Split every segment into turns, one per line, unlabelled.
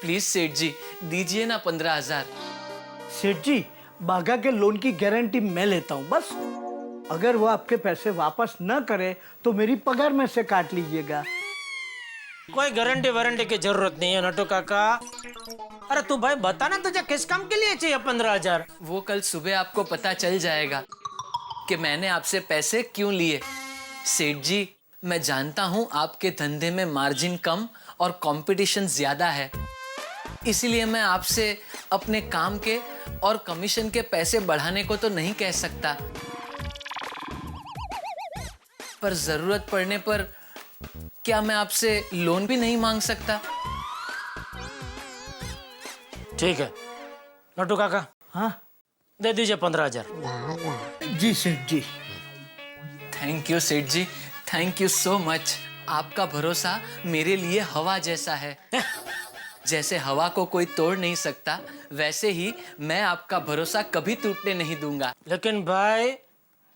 Please सेठ जी, दीजिए ना 15,000।
सेठ जी, बाघा के लोन की गारंटी मैं लेता हूँ बस। अगर वो आपके पैसे वापस न करे तो मेरी पगार में से काट लीजिएगा।
कोई गारंटी वारंटी की जरूरत नहीं है नटू काका। अरे तू भाई बता ना, तुझे किस काम के लिए चाहिए 15,000?
वो कल सुबह आपको पता चल जाएगा कि मैंने आपसे पैसे क्यों लिए। सेठ जी, मैं जानता हूँ आपके धंधे में मार्जिन कम और कंपटीशन ज्यादा है, इसीलिए मैं आपसे अपने काम के और कमीशन के पैसे बढ़ाने को तो नहीं कह सकता, पर जरूरत पड़ने पर क्या मैं आपसे लोन भी नहीं मांग सकता?
ठीक है नटू काका,
हाँ
दे दीजिए 15,000।
जी सेठ जी।
थैंक यू सेठ जी, थैंक यू सो मच। आपका भरोसा मेरे लिए हवा जैसा है। जैसे हवा को कोई तोड़ नहीं सकता, वैसे ही मैं आपका भरोसा कभी टूटने नहीं दूंगा।
लेकिन भाई,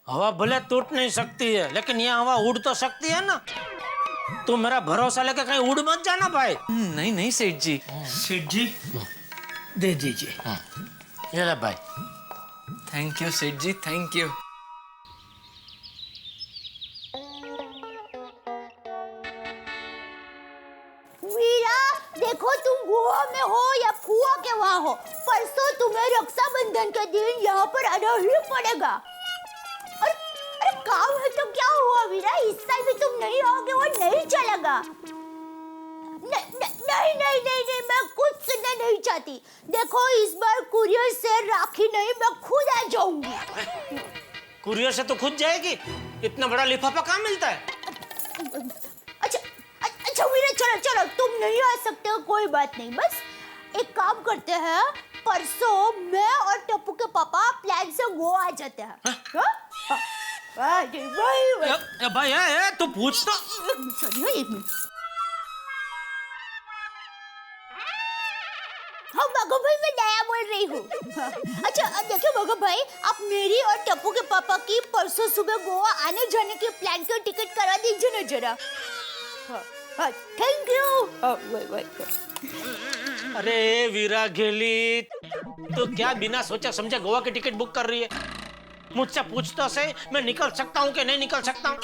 हवा भले टूट नहीं सकती है, लेकिन ये हवा उड़ तो सकती है ना। तू मेरा भरोसा लेकर कहीं उड़ मत जाना भाई।
नहीं नहीं सेठ जी।
सेठ जी, दे दीजिए।
ये ले भाई।
थैंक यू सेठ जी, थैंक यू।
वीरा, देखो तुम गोवा में हो या फुआ के वहाँ हो, परसों तुम्हें रक्षाबंधन के दिन यहाँ पर आना ही पड़ेगा। अरे काम है तो क्या हुआ वीरा, इस साल भी तुम नहीं आओगे, वो नहीं चलेगा। नहीं, मैं कुछ सुनना नहीं चाहती। देखो इस बार कुरियर से राखी नहीं, मैं खुद आ जाऊंगी।
कुरियर से तो खुद जाएगी? इतना बड़ा लिफाफा कहाँ मिलता है?
अच्छा वीरा, चलो तुम नहीं आ सकते हो, कोई बात नहीं। बस एक काम करते हैं, परसों मैं और टप्पू के पापा प्लान से गोवा आ जाते हैं।
भाई तू पूछ तो।
सॉरी, एक मिनट। हाँ बाघा भाई, मैं दया बोल रही हूँ। अच्छा देखिए बाघा भाई, आप मेरी और टप्पू के पापा की परसों सुबह गोवा आने जाने के प्लान की टिकट करा दीजिए ना जरा। हाँ, थैंक यू।
अरे वीरा गेली, तो क्या बिना सोचे समझे गोवा की टिकट बुक कर रही है? मुझसे पूछता से मैं निकल सकता हूँ कि नहीं निकल सकता हूँ?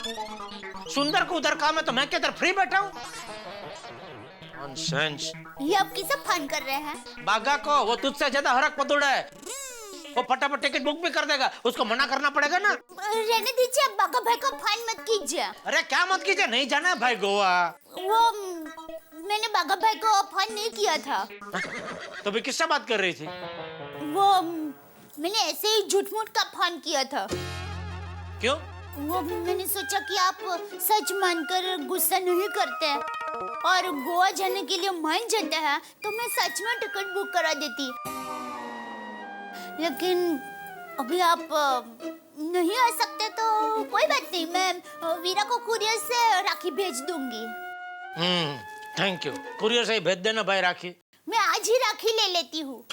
सुंदर को उधर काम है तो मैं क्या इधर फ्री बैठा हूँ? नॉनसेंस।
ये आप किसे फन कर रहे हैं?
बागा को, वो तुझसे ज्यादा हरक पतुड़ा है। वो फटाफट टिकट बुक भी कर देगा, उसको मना करना पड़ेगा ना।
रहने दीजिए, बाघा भाई को फन मत कीजिए।
अरे क्या मत कीजिए, नहीं जाना है भाई गोवा।
वो मैंने बाघा भाई को फन नहीं किया था।
तो भी किससे बात कर रही थी?
वो मैंने ऐसे ही झूठ-मूठ का फन किया था।
क्यों?
वो मैंने सोचा कि आप सच मानकर गुस्सा नहीं करते और गोवा जाने के लिए मान जाते हैं, तो मैं सच में टिकट बुक करा देती। लेकिन अभी आप नहीं आ सकते तो कोई बात नहीं, मैं वीरा को कुरियर से राखी भेज दूंगी।
Thank you. कुरियर से ही भेज देना भाई राखी।
मैं आज ही राखी ले लेती हूँ।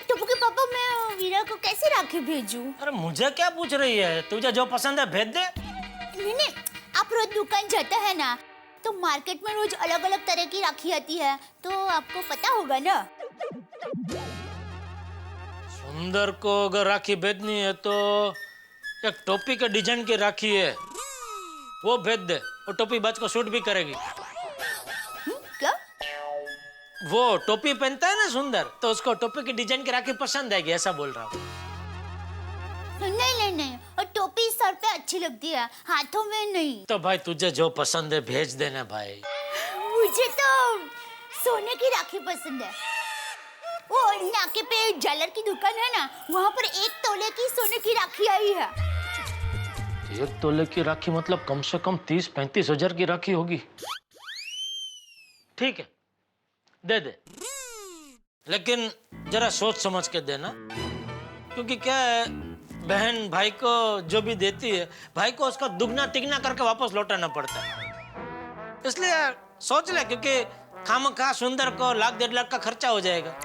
टप्पू के पापा, मैं वीरा को कैसे राखी भेजूं?
अरे मुझे क्या पूछ रही है? तुझे जो पसंद है भेज दे।
नहीं, आप रोज दुकान जाते हैं ना, तो मार्केट में रोज अलग अलग तरह की राखी आती है, तो आपको पता होगा ना।
सुंदर को अगर राखी भेजनी है तो एक टोपी के डिजाइन की राखी है, वो भेज दे। वो टोपी बाज को सूट भी करेगी।
क्या?
वो टोपी पहनता है ना सुंदर, तो उसको टोपी की डिजाइन की राखी पसंद आएगी, ऐसा बोल रहा हूँ।
नहीं, और टोपी सर पे अच्छी लगती है, हाथों में नहीं।
तो भाई तुझे जो पसंद है भेज देना भाई।
मुझे तो सोने की राखी पसंद है। वो नाके पे ज्वेलर की दुकान है ना, वहाँ पर 1 तोले की सोने की राखी आई है।
1 तोले की राखी मतलब कम से कम 30-35 हजार की राखी होगी। ठीक है, दे दे, लेकिन जरा सोच समझ के देना, क्योंकि क्या है, बहन भाई को जो भी देती है, भाई को उसका दुगना तिगना करके वापस लौटाना पड़ता है। इसलिए सोच ले, क्योंकि खामखा सुंदर को 1-1.5 लाख का खर्चा हो जाएगा।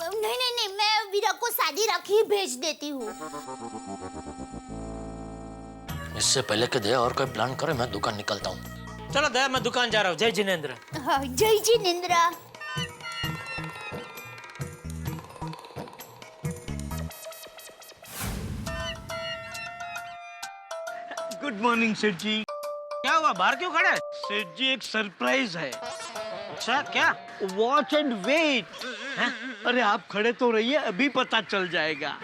नहीं, मैं वीरा को सादी राखी भेज देती हूँ।
इससे पहले के दे और कोई प्लान करे, मैं दुकान निकलता हूँ। चलो दया, मैं दुकान जा रहा हूँ। जय जिनेंद्र।
हाँ, जय जिनेंद्र।
मॉर्निंग सेठ जी।
क्या हुआ, बाहर क्यों खड़े?
सेठ जी एक सरप्राइज है।
अच्छा, क्या?
Watch and wait. अरे आप खड़े तो रहिए, अभी पता चल जाएगा।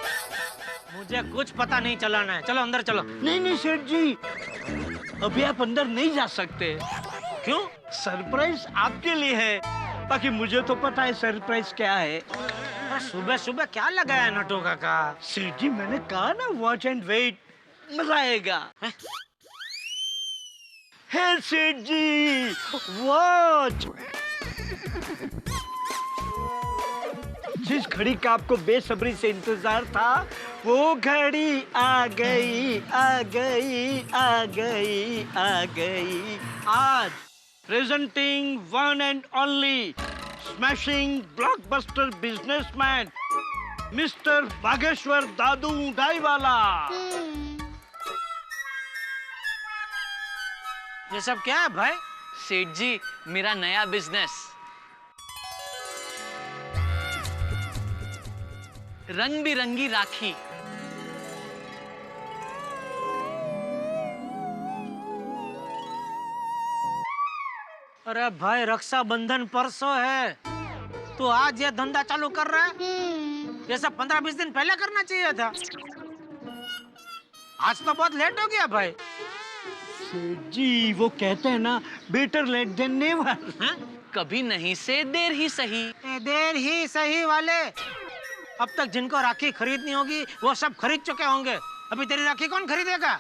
मुझे कुछ पता नहीं चलाना है, चलो अंदर चलो।
नहीं नहीं सेठ जी, अभी आप अंदर नहीं जा सकते।
क्यों?
सरप्राइज आपके लिए है, बाकी मुझे तो पता है सरप्राइज क्या है।
सुबह सुबह क्या लगाया नटू काका?
सेठ जी मैंने कहा ना वॉच एंड वेट, मजा आएगा। है सेठ जी, वॉच। जिस घड़ी का आपको बेसब्री से इंतजार था, वो घड़ी आ गई, आ गई, आ गई, आ गई। आज presenting one and only smashing blockbuster businessman mister Bageshwar Dadu डाईवाला।
ये सब क्या है भाई?
सेठ जी, मेरा नया बिजनेस, रंग बिरंगी राखी।
अरे भाई, रक्षाबंधन परसों है, तो आज ये धंधा चालू कर रहा है? ये सब 15-20 दिन पहले करना चाहिए था। आज तो बहुत लेट हो गया भाई।
सेठ जी वो कहते हैं ना, बेटर लेट देन नेवर।
कभी नहीं से देर ही सही।
देर ही सही वाले, अब तक जिनको राखी खरीदनी होगी वो सब खरीद चुके होंगे। अभी तेरी राखी कौन खरीदेगा?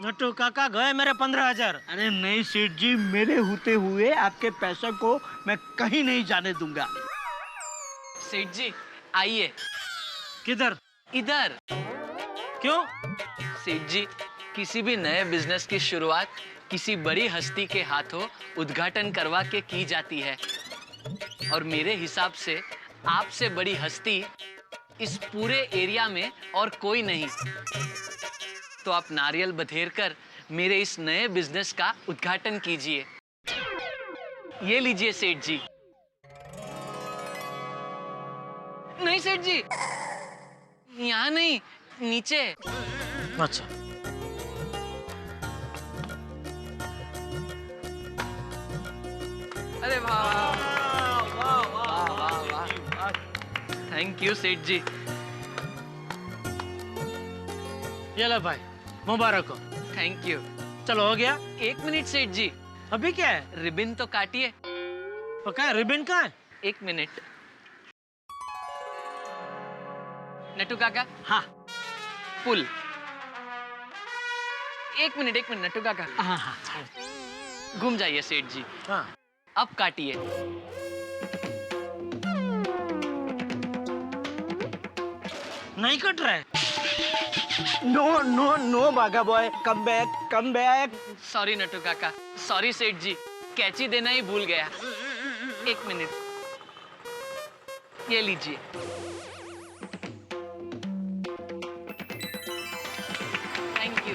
नट्टू काका गए मेरे 15,000।
अरे नहीं सेठ जी, मेरे होते हुए आपके पैसे को मैं कहीं नहीं जाने दूंगा।
सेठ जी आइए।
किधर?
इधर।
क्यों?
सेठ जी, किसी भी नए बिजनेस की शुरुआत किसी बड़ी हस्ती के हाथों उद्घाटन करवा के की जाती है, और मेरे हिसाब से आपसे बड़ी हस्ती इस पूरे एरिया में और कोई नहीं। तो आप नारियल बधेर कर मेरे इस नए बिजनेस का उद्घाटन कीजिए। ये लीजिए सेठ जी। नहीं सेठ जी, यहाँ नहीं, नीचे।
अच्छा,
अरे वाह वाह वाह वाह वाह, थैंक यू सेठ जी।
ये लो भाई, मुबारक हो।
Thank you.
चलो हो गया।
1 मिनट सेठ जी,
अभी क्या है?
रिबन तो काटिए।
तो क्या है, रिबन कहाँ है?
1 मिनट। नट्टू काका,
हाँ
पुल। 1 मिनट नट्टू काका,
हाँ हाँ।
घूम जाइए सेठ जी।
हाँ।
अब काटिए।
नहीं कट रहा है।
नो नो नो बागा boy, come back, come back.
Sorry Nattu काका, सॉरी सेठ जी, कैची देना ही भूल गया। 1 मिनट, ये लीजिए। Thank you.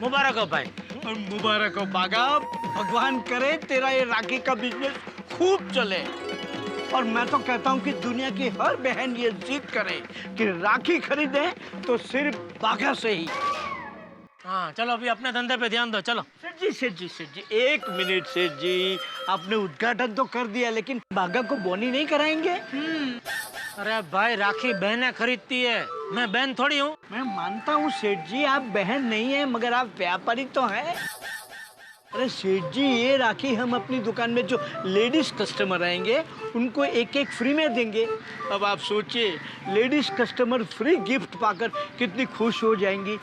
मुबारक हो भाई।
और मुबारक हो बागा, भगवान करे तेरा ये राखी का बिजनेस खूब चले। और मैं तो कहता हूँ कि दुनिया की हर बहन ये जिद करे कि राखी खरीदे तो सिर्फ बागा से ही।
हाँ चलो, अभी अपने धंधे पे ध्यान दो, चलो।
सेठ जी 1 मिनट सेठ जी, आपने उद्घाटन तो कर दिया, लेकिन बागा को बोनी नहीं कराएंगे?
अरे भाई, राखी बहनें खरीदती है, मैं बहन थोड़ी हूँ।
मैं मानता हूँ सेठ जी आप बहन नहीं है, मगर आप व्यापारी तो हैं। अरे सेठ जी, ये राखी हम अपनी दुकान में जो लेडीज कस्टमर आएंगे उनको एक फ्री में देंगे। अब आप सोचिए, लेडीज कस्टमर फ्री गिफ्ट पाकर कितनी खुश हो जाएंगी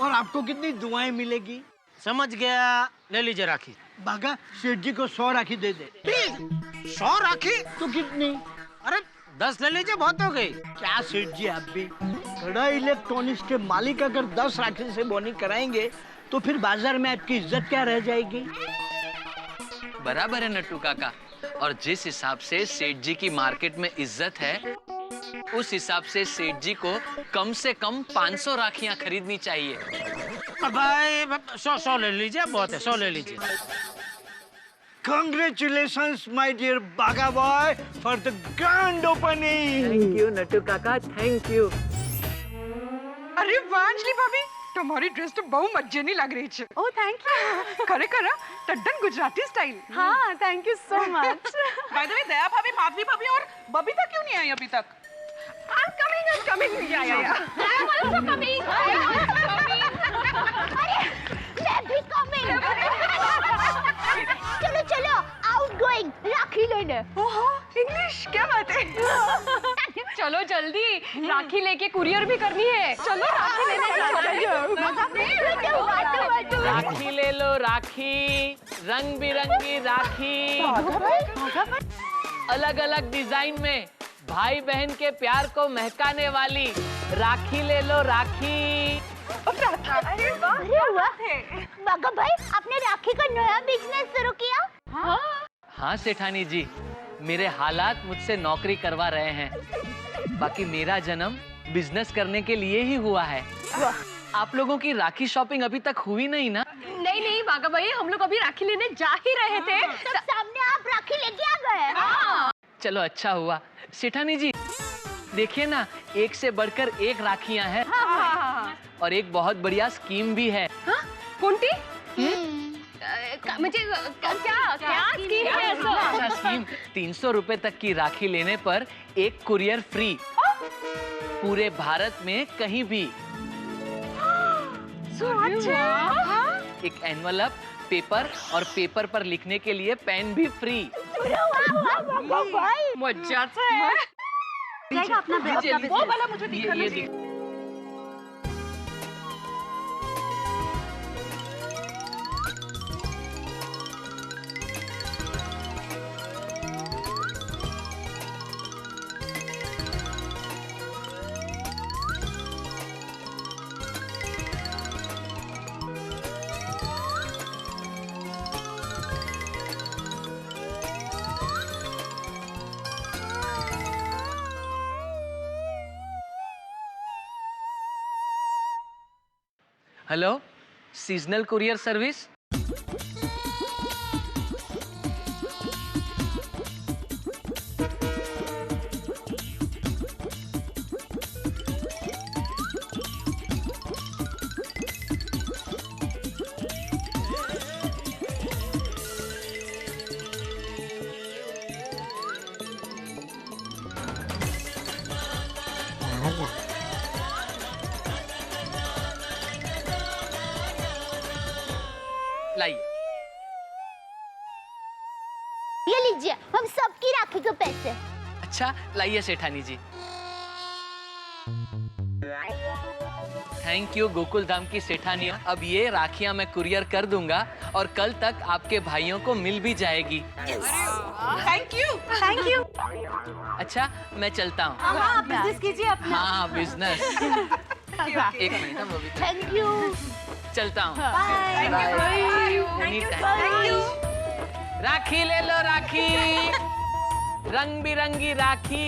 और आपको कितनी दुआएं मिलेगी।
समझ गया, ले लीजिए राखी।
बागा, सेठ जी को 100 राखी दे दे।
100 राखी?
तो कितनी?
अरे 10 ले लीजिए, बहुत हो गई।
क्या सेठ जी, आप भी बड़ा इलेक्ट्रॉनिक्स के मालिक अगर 10 राखी से बोनी कराएंगे तो फिर बाजार में आपकी इज्जत क्या रह जाएगी?
बराबर है नट्टू काका, और जिस हिसाब से सेठ जी की मार्केट में इज्जत है, उस हिसाब से सेठ जी को कम से कम 500 राखियां खरीदनी चाहिए।
भाई 100 ले लीजिए, बहुत है, 100 ले लीजिए।
Congratulations, my dear Baga boy, for the grand opening.
Thank you Nattu काका, थैंक यू।
अरे वाह अंजलि भाभी, તમારી ડ્રેસ તો બહુ મજેની લાગ રહી છે.
Oh thank you.
ખરેખર તદ્દન ગુજરાતી સ્ટાઇલ.
हाँ thank you so much.
By the way Daya भाभी, माधवी भाभी और बबीता क्यों नहीं आई अभी तक? I am coming. या.
मैं भी कमिंग. चलो चलो आउट गोइंग राखी लेने.
ओहो इंग्लिश क्या बात है.
चलो जल्दी राखी लेके कुरियर भी करनी है. चलो राखी लेने चलो.
राखी ले लो राखी, रंग बिरंगी राखी, अलग अलग डिजाइन में भाई बहन के प्यार को महकाने वाली राखी ले लो राखी.
अरे वाह बागा भाई, आपने राखी का नया बिजनेस शुरू किया?
हाँ सेठानी जी, मेरे हालात मुझसे नौकरी करवा रहे हैं. बाकी मेरा जन्म बिजनेस करने के लिए ही हुआ है. आप लोगों की राखी शॉपिंग अभी तक हुई नहीं ना?
नहीं बागा भाई, हम लोग अभी राखी लेने जा ही रहे थे.
तब सामने आप राखी लेके आ गए.
चलो अच्छा हुआ. सेठानी जी देखिए ना, एक से बढ़कर एक राखियां हैं. और एक बहुत बढ़िया स्कीम भी है.
कोणती? म्हणजे क्या स्कीम है असं?
अच्छा स्कीम, 300 रुपए तक की राखी लेने पर एक कुरियर फ्री, पूरे भारत में कहीं भी. एक एनवलप, पेपर और पेपर पर लिखने के लिए पेन भी फ्री.
मज्जाच है.
वो वाला मुझे दिखाना
ये
चाहिए.
Hello, seasonal courier service. लाइए.
ये लीजिए, हम सबकी राखी के पैसे.
अच्छा लाइए सेठानी जी. थैंक यू गोकुल धाम की सेठानियाँ. अब ये राखियाँ मैं कुरियर कर दूंगा और कल तक आपके भाइयों को मिल भी जाएगी.
Thank you.
अच्छा मैं चलता हूँ.
हाँ बिजनेस कीजिए अपना.
हाँ बिजनेस. एक मिनट वो भी
थैंक यू.
चलता हूँ.
बाय.
राखी ले लो राखी, रंग बिरंगी राखी.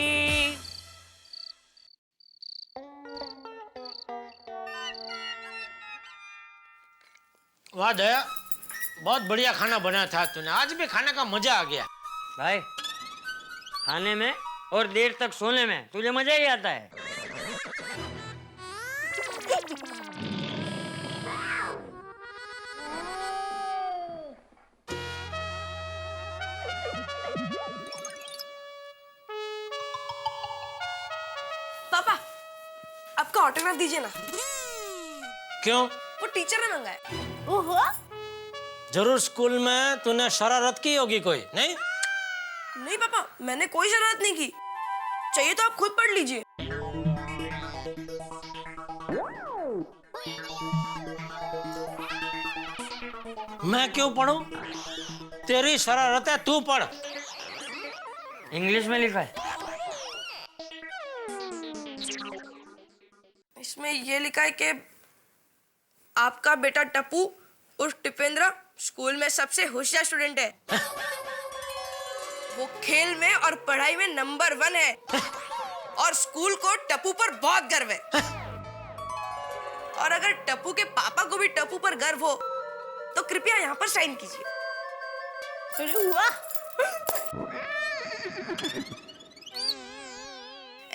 वाह दया, बहुत बढ़िया खाना बनाया था तूने. आज भी खाने का मजा आ गया.
भाई खाने में और देर तक सोने में तुझे मजा ही आता है.
पापा आपका ऑटोग्राफ दीजिए ना.
क्यों?
वो टीचर ने मांगा है.
ओहो,
जरूर स्कूल में तूने शरारत की होगी कोई, नहीं?
नहीं पापा, मैंने कोई शरारत नहीं की. चाहिए तो आप खुद पढ़ लीजिए.
मैं क्यों पढ़ूं? तेरी शरारत है, तू पढ़.
इंग्लिश में लिखा है.
इसमें ये लिखा है कि आपका बेटा टप्पू उर्फ टिपेंद्र स्कूल में सबसे होशियार स्टूडेंट है. वो खेल में और पढ़ाई में नंबर 1 है और स्कूल को टप्पू पर बहुत गर्व है. और अगर टप्पू के पापा को भी टप्पू पर गर्व हो तो कृपया यहाँ पर साइन कीजिए.
अरे वाह,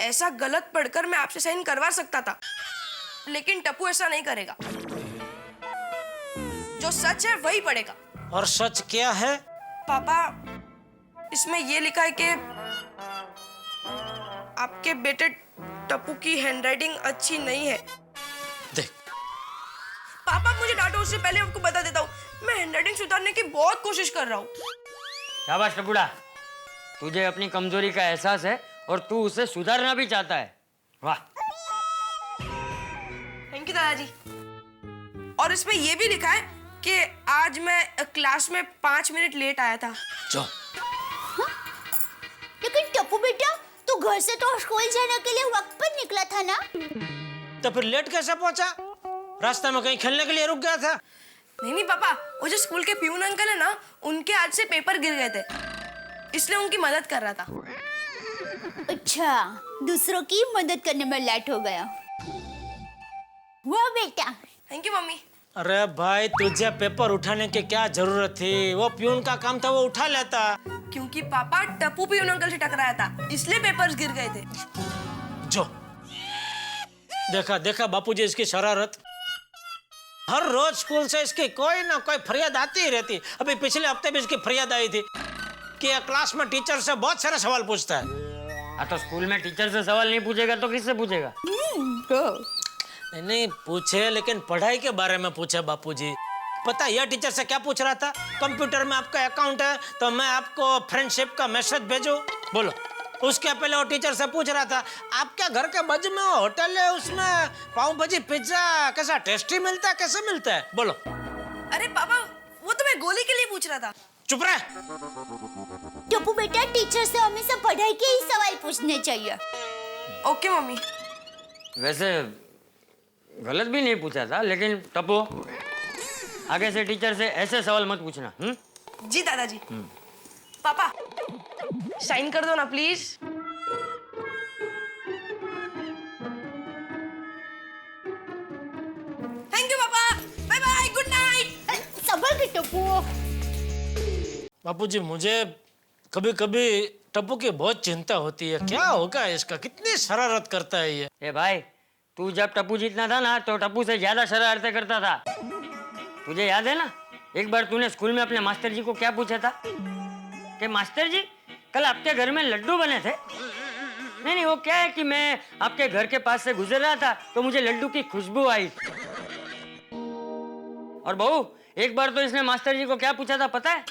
ऐसा गलत पढ़कर मैं आपसे साइन करवा सकता था, लेकिन टप्पू ऐसा नहीं करेगा. जो सच है वही पढ़ेगा।
और सच क्या है?
पापा, इसमें ये लिखा है कि आपके बेटे टप्पू की हैंडराइटिंग अच्छी नहीं है।
देख,
पापा मुझे डांटो उससे पहले आपको बता देता हूँ, मैं हैंडराइटिंग सुधारने की बहुत कोशिश कर रहा हूँ।
शाबाश टपुड़ा, तुझे अपनी कमजोरी का एहसास है और तू उसे सुधारना भी चाहता है। वाह।
थैंक यू दादाजी। और इसमें ये भी लिखा है कि आज मैं क्लास में 5 मिनट लेट आया था।
जो
लेकिन टप्पू बेटा, तू घर से तो स्कूल जाने के लिए वक्त पर निकला था ना?
तो फिर लेट कैसे पहुंचा? रास्ते में कहीं खेलने के लिए रुक गया था?
नहीं पापा, वो जो स्कूल के प्यून अंकल है ना, उनके हाथ से पेपर गिर गए थे, इसलिए उनकी मदद कर रहा था।
अच्छा, दूसरों की मदद करने में लेट हो गया। वाह बेटा।
Thank you mummy.
अरे भाई, तुझे पेपर उठाने की क्या जरूरत थी? वो प्यून का काम था, वो उठा लेता।
क्योंकि पापा टप्पू प्यून अंकल से टकराया था, इसलिए पेपर्स गिर गए थे।
जो देखा देखा बापूजी इसकी शरारत। हर रोज स्कूल से इसकी कोई ना कोई फरियाद आती ही रहती। अभी पिछले हफ्ते भी इसकी फरियाद आई थी कि ये क्लास में टीचर से बहुत सारे सवाल पूछता है।
तो स्कूल में टीचर से सवाल नहीं पूछेगा तो किससे पूछेगा?
नहीं पूछे, लेकिन पढ़ाई के बारे में पूछे बापूजी। पता है यह टीचर से क्या पूछ रहा था? कंप्यूटर में आपका अकाउंट है तो मैं आपको फ्रेंडशिप का मैसेज भेजूं? बोलो। उसके पहले वो टीचर से पूछ रहा था, आपके घर के बाजू में वो होटल है, उसमें पाव भाजी पिज्जा कैसा टेस्टी मिलता है, कैसे मिलता है? बोलो।
अरे पापा, वो तो मैं गोली के लिए पूछ रहा था।
चुप रहे।
टप्पू बेटा, टीचर से हमेशा पढ़ाई के ही सवाल पूछने चाहिए।
Okay mummy.
वैसे गलत भी नहीं पूछा था, लेकिन टप्पू, आगे से टीचर से ऐसे सवाल मत पूछना।
जी दादाजी। पापा, साइन कर दो ना प्लीज। थैंक यू पापा। Bye bye, good night.
संभल के टप्पू।
बापूजी, मुझे कभी कभी टप्पू की बहुत चिंता होती है। क्या होगा इसका? कितनी शरारत करता है ये।
ए भाई, तू जब टप्पू जितना था ना तो टप्पू से ज्यादा शरारतें करता था। तुझे याद है ना, एक बार तूने स्कूल में अपने मास्टर जी को क्या पूछा था कि मास्टर जी, कल आपके घर में लड्डू बने थे? नहीं, वो क्या है कि मैं आपके घर के पास से गुजर रहा था तो मुझे लड्डू की खुशबू आई। और बहू, एक बार तो इसने मास्टर जी को क्या पूछा था पता है?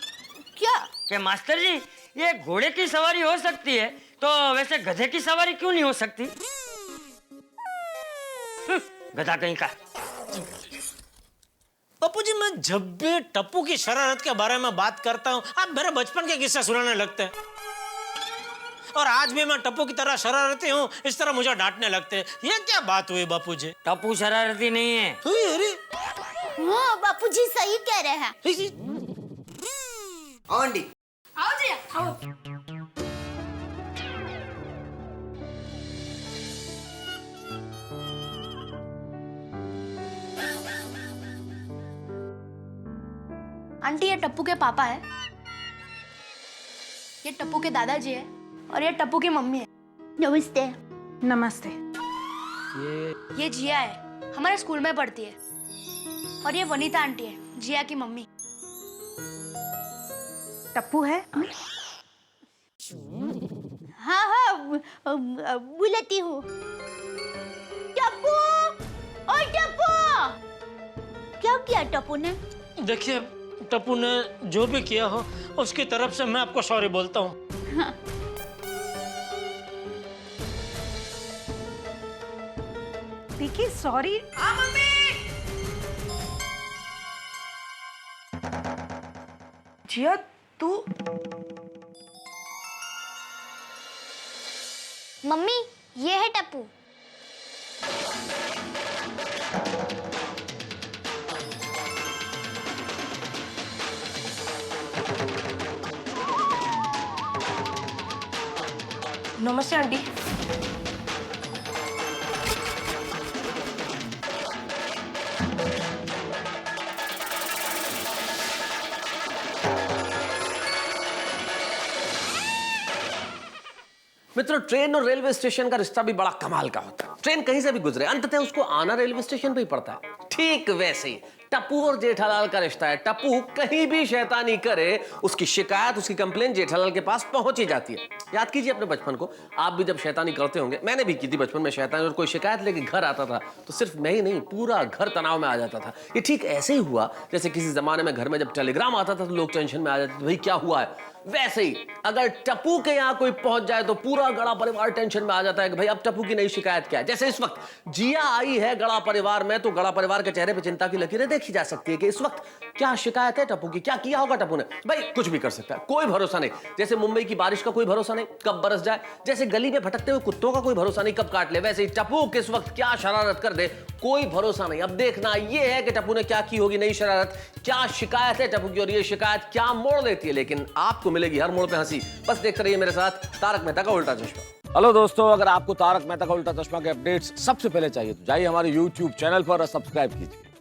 क्या?
कि मास्टर जी, ये घोड़े की सवारी हो सकती है तो वैसे गधे की सवारी क्यों नहीं हो सकती? गधा कहीं का।
बापूजी, मैं जब भी टप्पू की शरारत के बारे में बात करता हूँ, आप मेरे बचपन के किस्से सुनाने लगते हैं। और आज भी मैं टप्पू की तरह शरारती हूँ, इस तरह मुझे डांटने लगते हैं। ये क्या बात हुई बापूजी?
टप्पू शरारती नहीं है।
अरे
हाँ, बापूजी सही कह रहे हैं।
आंटी,
आओ जी, आओ।
आंटी, ये टप्पू के पापा है, ये टप्पू के दादाजी है और ये टप्पू की मम्मी है।
नमस्ते।
नमस्ते।
ये जिया है, हमारे स्कूल में पढ़ती है। और ये वनीता आंटी है, जिया की मम्मी।
टप्पू है?
हाँ हाँ, बुलाती हूँ। टप्पू, ओ टप्पू। क्या किया टप्पू ने?
देखिए, टप्पू ने जो भी किया हो उसकी तरफ से मैं आपको सॉरी बोलता हूँ।
हाँ।
विकी, सॉरी।
हाँ मम्मी। जिया, तू?
मम्मी, ये है टप्पू।
नमस्ते आंटी।
मित्रों, ट्रेन और रेलवे स्टेशन का रिश्ता भी बड़ा कमाल का होता है। ट्रेन कहीं से भी गुजरे, अंततः उसको आना रेलवे स्टेशन पे ही पड़ता है। ठीक वैसे ही टप्पू और जेठालाल का रिश्ता है। टप्पू कहीं भी शैतानी करे, उसकी शिकायत, उसकी कंप्लेंट जेठालाल के पास पहुंच ही जाती है। याद कीजिए अपने बचपन को, आप भी जब शैतानी करते होंगे, मैंने भी की थी बचपन में शैतानी, और कोई शिकायत लेके घर आता था तो सिर्फ मैं ही नहीं, पूरा घर तनाव में आ जाता था। ये ठीक ऐसे ही हुआ जैसे किसी जमाने में घर में जब टेलीग्राम आता था तो लोग टेंशन में आ जाते थे, भाई क्या हुआ है। वैसे ही अगर टप्पू के यहाँ कोई पहुंच जाए तो पूरा गड़ा परिवार टेंशन में आ जाता है कि भाई अब टप्पू की नई शिकायत क्या है। जैसे इस वक्त जिया आई है गड़ा परिवार में, तो गड़ा परिवार के चेहरे पे चिंता की लकीरें देखी जा सकती है कि इस वक्त क्या शिकायत है टप्पू की, क्या किया होगा टप्पू ने। भाई कुछ भी कर सकता है, कोई भरोसा नहीं। जैसे मुंबई की बारिश का कोई भरोसा नहीं, कब बरस जाए। जैसे गली में भटकते हुए कुत्तों का कोई भरोसा नहीं, कब काट ले। वैसे ही टप्पू किस वक्त क्या शरारत कर दे, कोई भरोसा नहीं। अब देखना यह है कि टप्पू ने क्या की होगी नई शरारत, क्या शिकायत है टप्पू की, और ये शिकायत क्या मोड़ लेती है। लेकिन आपको मिलेगी हर मोड़ पे हंसी। बस देखते रहिए मेरे साथ तारक मेहता का उल्टा चश्मा।
हेलो दोस्तों, अगर आपको तारक मेहता का उल्टा चश्मा के अपडेट्स सबसे पहले चाहिए तो जाइए हमारे YouTube चैनल पर और सब्सक्राइब कीजिए।